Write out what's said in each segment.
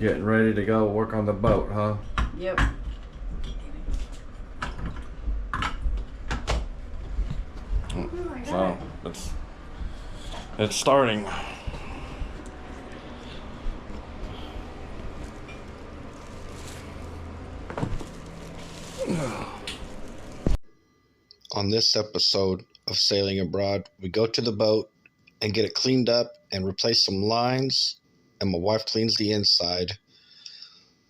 Getting ready to go work on the boat, huh? Yep. So it's starting. On this episode of Sailing Abroad, we go to the boat and get it cleaned up and replace some lines, and my wife cleans the inside.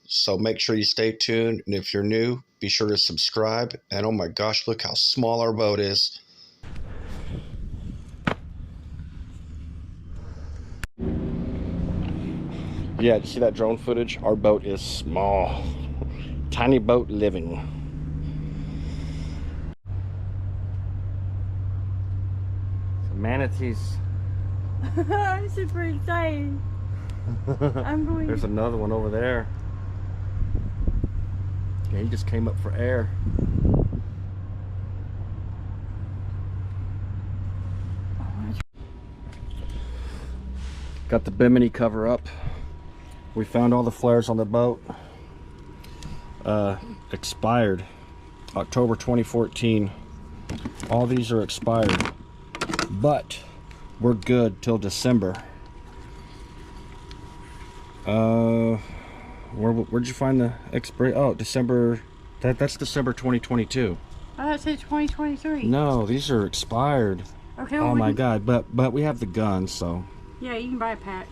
So make sure you stay tuned, and if you're new, be sure to subscribe. And oh my gosh, look how small our boat is. Yeah, you see that drone footage? Our boat is small. Tiny boat living. Manatees. I'm super excited. I'm going. There's another one over there. Yeah, he just came up for air. Got the bimini cover up. We found all the flares on the boat. Expired October 2014. All these are expired, but we're good till December. Where'd you find the expiration? Oh, December. That's December 2022. I said 2023. No, these are expired. Okay. Well, oh my God! But we have the gun, so. Yeah, you can buy a pack.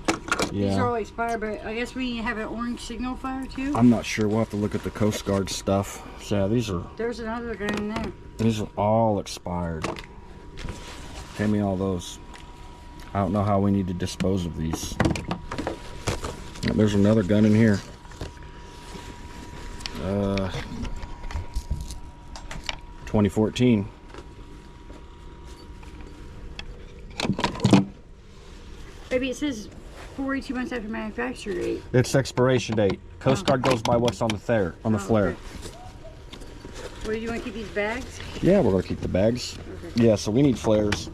Yeah. These are all expired, but I guess we have an orange signal fire too. I'm not sure. We'll have to look at the Coast Guard stuff. So yeah, these are. There's another gun in there. These are all expired. Pay me all those. I don't know how we need to dispose of these. There's another gun in here. 2014. Maybe it says 42 months after manufacture date. It's expiration date. Coast Guard goes by what's on the flare. Flare. Okay. Well, do you want to keep these bags? Yeah, we're gonna keep the bags. Okay. Yeah, so we need flares.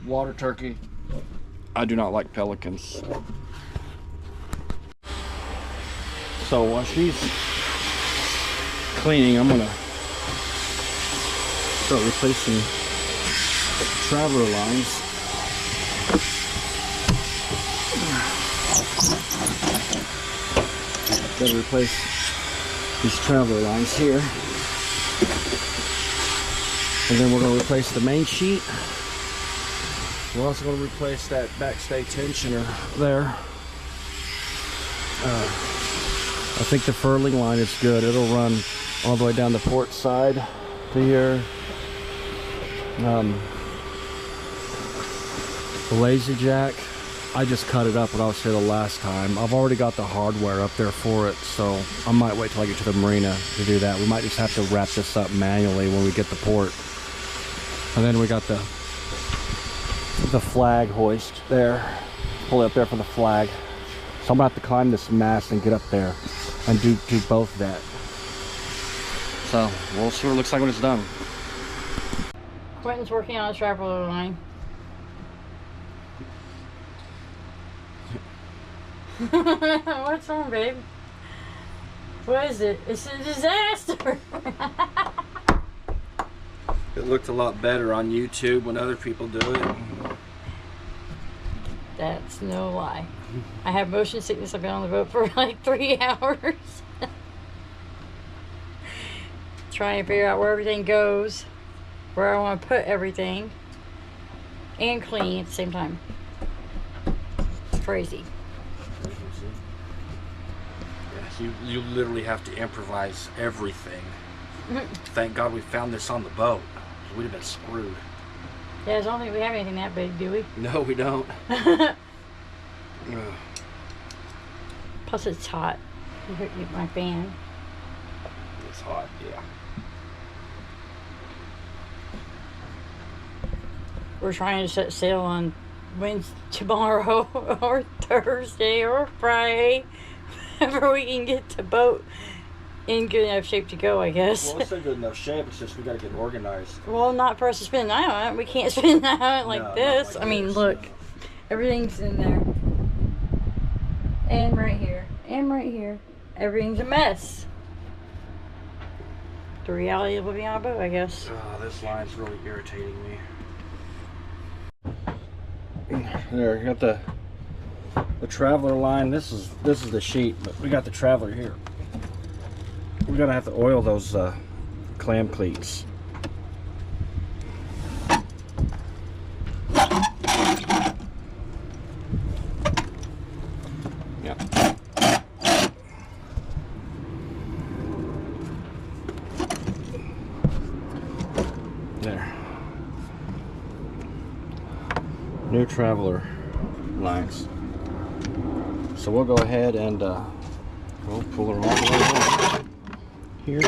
Water turkey. I do not like pelicans. So while she's cleaning, I'm gonna start replacing traveler lines. Gotta replace these traveler lines here. And then we're gonna replace the main sheet. We're also going to replace that backstay tensioner there. I think the furling line is good. It'll run all the way down the port side to here. The lazy jack, I just cut it up when I was here the last time. I've already got the hardware up there for it, so I might wait till I get to the marina to do that. We might just have to wrap this up manually when we get to port. And then we got the flag hoist there. Pull it up there for the flag. So I'm gonna have to climb this mast and get up there and do both that. So we'll see what it looks like when it's done. Quentin's working on a traveler line. What's wrong, babe? What is it? It's a disaster. It looked a lot better on YouTube when other people do it. That's no lie. I have motion sickness. I've been on the boat for like 3 hours. Trying to figure out where everything goes, where I want to put everything, and clean at the same time. It's crazy. Yeah, you literally have to improvise everything. Thank God we found this on the boat. We'd have been screwed. Yeah, I don't think we have anything that big, do we? No, we don't. Plus it's hot. You hurt my fan. It's hot, yeah. We're trying to set sail on Wednesday, tomorrow, or Thursday, or Friday, whenever we can get the boat in good enough shape to go, I guess. Well, it's in good enough shape. It's just we gotta get organized. Well, not for us to spend the night on it. We can't spend the night on it like this. Like I mean, this, look, everything's in there. And right here. And right here. Everything's a mess. The reality of living on a boat, I guess. Oh, this line's really irritating me. There, you got the traveler line. This is the sheet, but we got the traveler here. We're gonna have to oil those clam cleats. Yeah. There. New traveler lines. So we'll go ahead and we'll pull her all the way in here.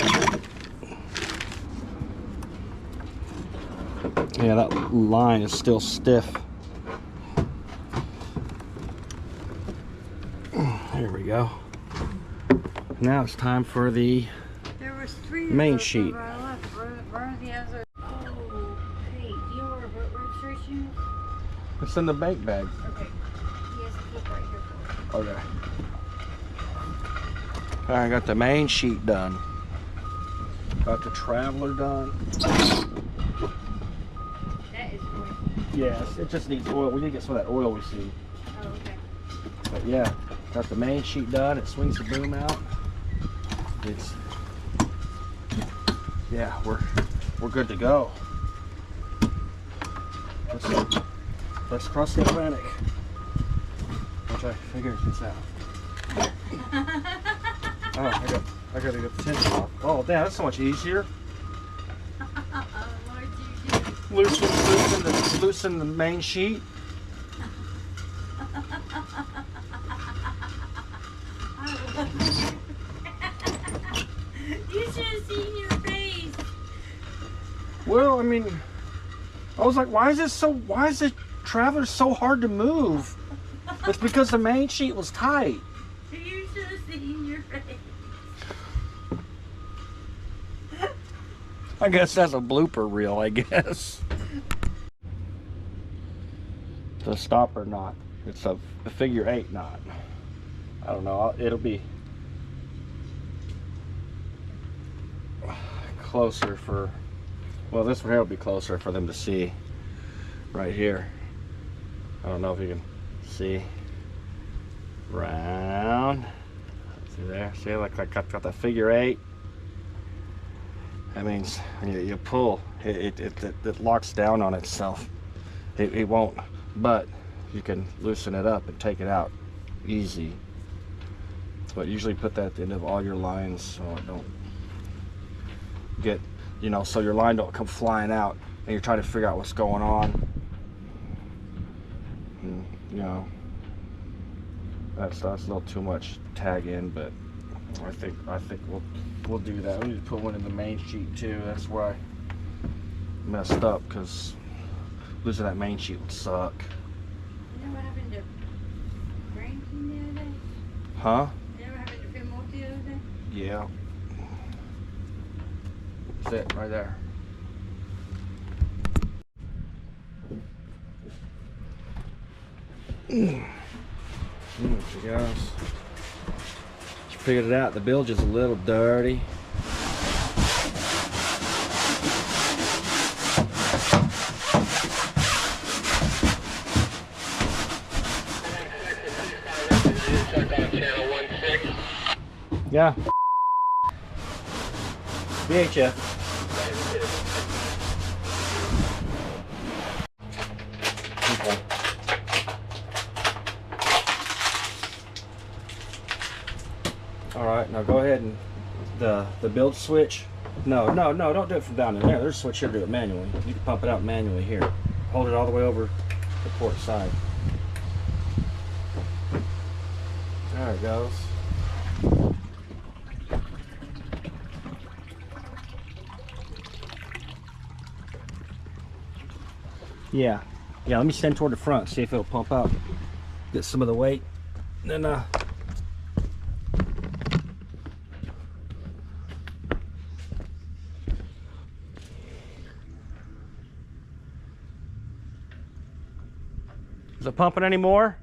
Yeah, that line is still stiff. There we go. Now it's time for the main sheet. Where are the other? Oh, hey, do you know where boat registration is? It's in the bank bag. Okay. He has a book right here for it. Okay. Alright, I got the main sheet done. Got the traveler done. That is great. Yes, it just needs oil. We need to get some of that oil we see. Oh, okay. But yeah, got the main sheet done. It swings the boom out. It's yeah, we're good to go. Let's cross the Atlantic. I'll try to figure this out. Oh, I gotta get the tension off. Oh, damn, that's so much easier. Loosen the main sheet. You should have seen your face. Well, I mean, I was like, why is the traveler so hard to move? It's because the main sheet was tight. You should have seen your face. I guess that's a blooper reel, I guess. It's a stopper knot. It's a figure 8 knot. I don't know, it'll be closer for, well, this one here will be closer for them to see right here. I don't know if you can see. Round. See there? See, like I got that figure 8. That means when you pull, it locks down on itself. It won't, but you can loosen it up and take it out easy. But usually put that at the end of all your lines so it don't get, you know, so your line don't come flying out and you're trying to figure out what's going on. And, you know, that's a little too much tag in, but I think we'll do that. We need to put one in the main sheet too. That's where I messed up, because losing that main sheet would suck. You know what happened to Franklin the other day? Huh? You know what happened to Venmo the other day? Yeah. That's it right there. She goes. She figured it out. The bilge is a little dirty. Yeah. VHF. Okay. All right, now go ahead and the bilge switch. No, don't do it from down in there. There's a switch here to do it manually. You can pump it out manually here. Hold it all the way over the port side. There it goes. Yeah, let me stand toward the front, see if it'll pump out. Get some of the weight. Then is it pumping anymore?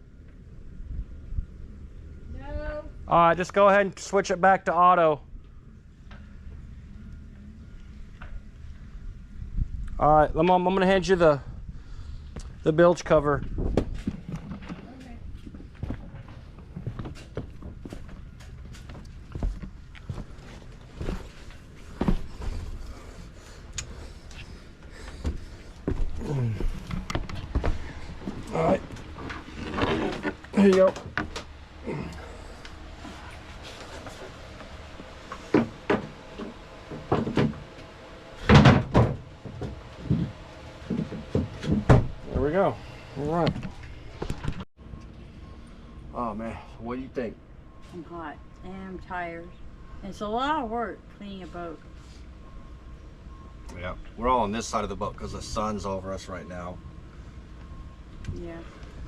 All right, just go ahead and switch it back to auto. All right, I'm gonna hand you the bilge cover. Okay. All right, here you go. There we go. All right. Oh man, what do you think? I'm hot and I'm tired. It's a lot of work cleaning a boat. Yeah, we're all on this side of the boat because the sun's over us right now. Yeah.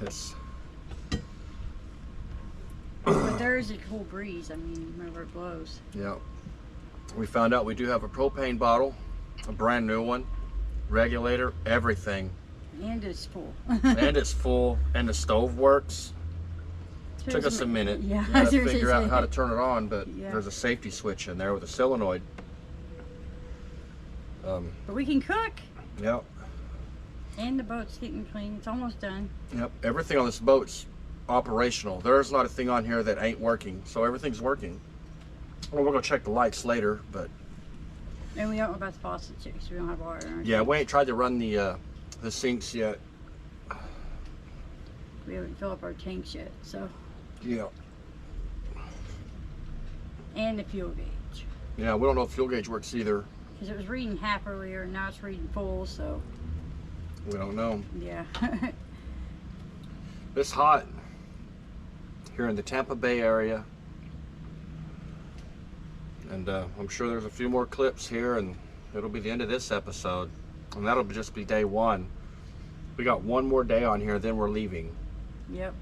This. But there is a cool breeze. I mean, whenever it blows. Yeah. We found out we do have a propane bottle, a brand new one, regulator, everything. And it's full. And it's full, and the stove works. Took us a minute. Yeah, We had to figure out how to turn it on, but Yeah. there's a safety switch in there with a solenoid. But we can cook. Yep. And the boat's getting clean. It's almost done. Yep. Everything on this boat's operational. There's not a thing on here that ain't working, so everything's working. Well, we're gonna check the lights later, but And we don't know about the faucets yet because we don't have water. in our yeah, tank. we ain't tried to run the sinks yet. We haven't filled up our tanks yet. So, Yeah. and the fuel gauge. Yeah, we don't know if fuel gauge works either. Because it was reading half earlier and now it's reading full. So, We don't know. yeah. It's hot here in the Tampa Bay area. And I'm sure there's a few more clips here and it'll be the end of this episode. And that'll just be day one. We got one more day on here, then we're leaving. Yep.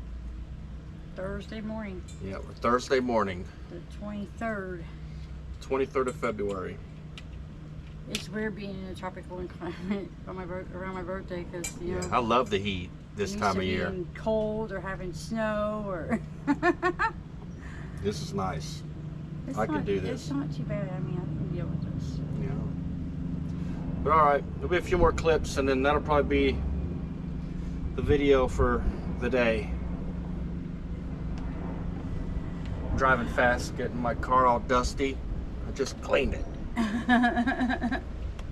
Thursday morning, Yeah, we're Thursday morning, the 23rd. 23rd of February. It's weird being in a tropical climate around my birthday because, you know, I love the heat this used time to of year. being cold or having snow or. This is nice. It's I can not- do this. It's not too bad. I mean, I can deal with this. Yeah. But all right, there'll be a few more clips and then that'll probably be the video for the day. Driving fast, getting my car all dusty. I just cleaned it.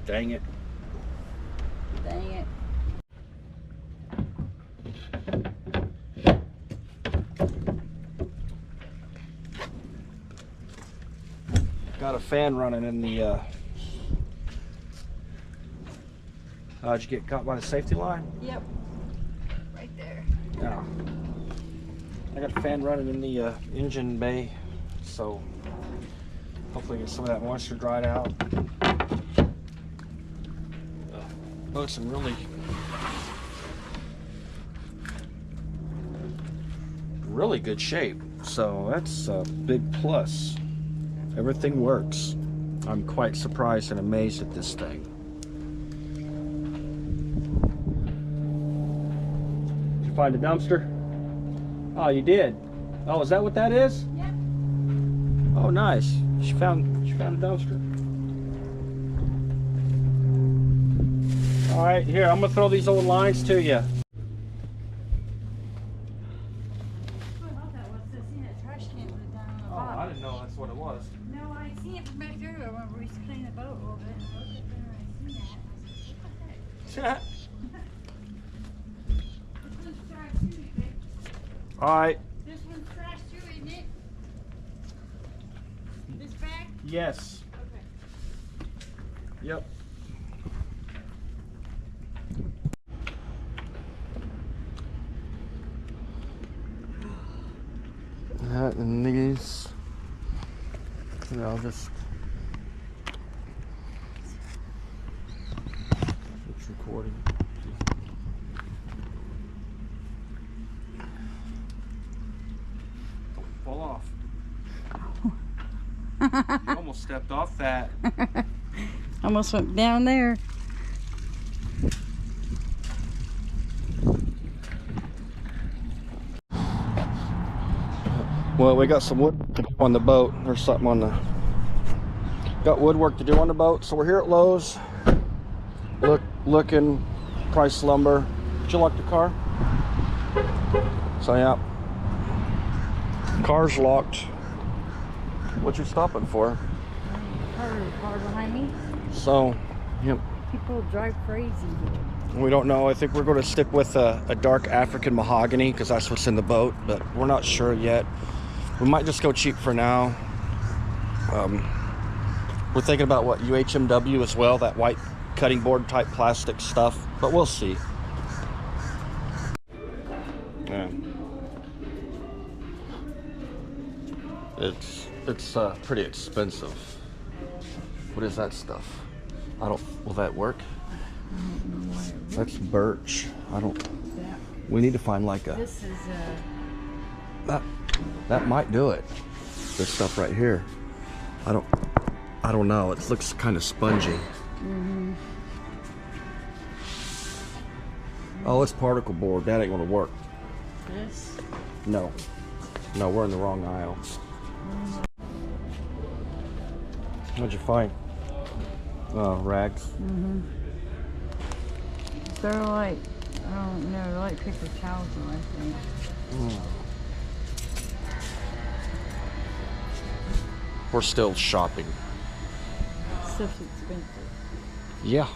Dang it. Dang it. Got a fan running in the did you get caught by the safety line? Yep. Right there. Yeah. I got a fan running in the engine bay, so hopefully get some of that moisture dried out. Boat's in really good shape, so that's a big plus. Everything works. I'm quite surprised and amazed at this thing. Did you find a dumpster? Oh, you did? Oh, is that what that is? Yep. Oh, nice. She found a dumpster. All right, here, I'm gonna throw these old lines to you. I thought that was the scene that trash can was down on the Oh, bottom. I didn't know that's what it was. No, I seen it from back there when we was cleaning the boat a little bit. I looked up there and I seen that. I said, what the heck? This one's trash too, babe. All right, This one's trash too, isn't it? This bag? yes. Okay. Yep. That and these. And I'll just. It's recording. Don't fall off. You almost stepped off that. Almost went down there. Well, we got some wood to do on the boat. There's something on the... Got woodwork to do on the boat. So we're here at Lowe's. Looking, price lumber. Did you lock the car? So yeah. Car's locked. What you stopping for? Car behind me. So, yep. People drive crazy here. We don't know. I think we're going to stick with a dark African mahogany because that's what's in the boat, but we're not sure yet. We might just go cheap for now. We're thinking about what, UHMW as well, that white cutting board type plastic stuff, but we'll see. Yeah. It's pretty expensive. What is that stuff? Will that work? That's birch. We need to find like a... This is That might do it. This stuff right here. I don't know. It looks kind of spongy. Mm-hmm. Oh, it's particle board. That ain't gonna work. this. No, we're in the wrong aisle. What'd you find? Oh, rags. Mm-hmm. They're like, I don't know, they're like paper towels, I think. We're still shopping. Stuff's expensive. Yeah.